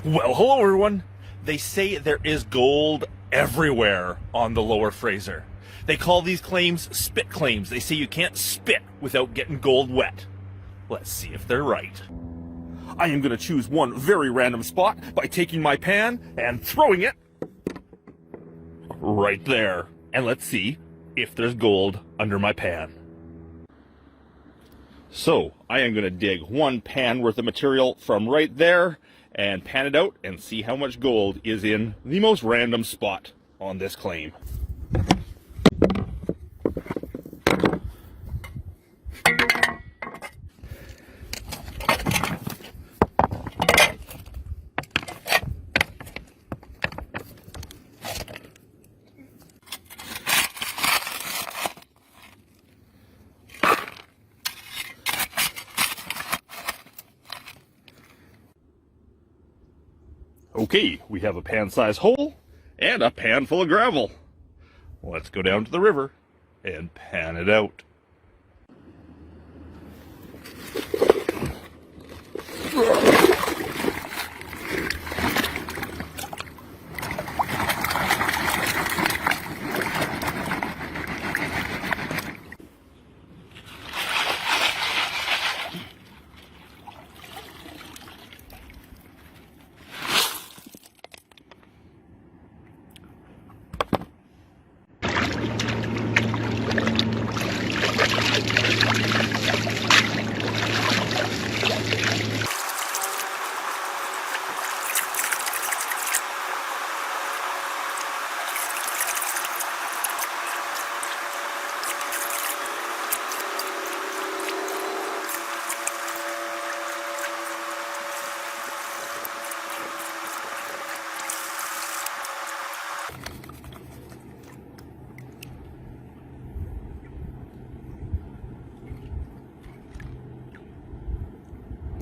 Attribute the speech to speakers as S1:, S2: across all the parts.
S1: Well, hello everyone. They say there is gold everywhere on the Lower Fraser. They call these claims spit claims. They say you can't spit without getting gold wet. Let's see if they're right. I am going to choose one very random spot by taking my pan and throwing it right there. And let's see if there's gold under my pan. So, I am going to dig one pan worth of material from right there and pan it out and see how much gold is in the most random spot on this claim. Okay, we have a pan-sized hole and a pan full of gravel. Let's go down to the river and pan it out.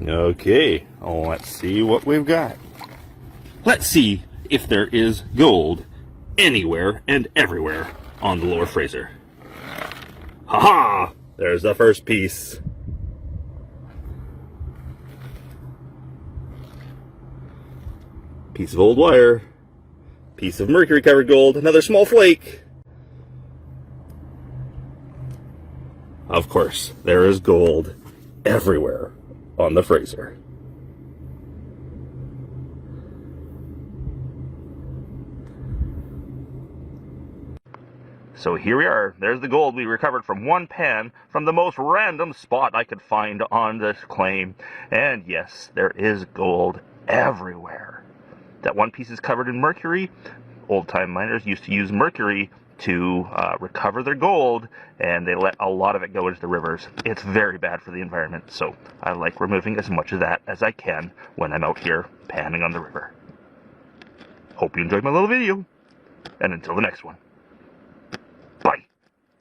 S1: Okay, let's see what we've got. Let's see if there is gold anywhere and everywhere on the Lower Fraser. Haha! There's the first piece. Piece of old wire. Piece of mercury covered gold. Another small flake. Of course, there is gold everywhere on the Fraser. So here we are. There's the gold we recovered from one pan from the most random spot I could find on this claim. And yes, there is gold everywhere. That one piece is covered in mercury. Old-time miners used to use mercury to recover their gold, and they let a lot of it go into the rivers. It's very bad for the environment, so I like removing as much of that as I can when I'm out here panning on the river. Hope you enjoyed my little video, and until the next one.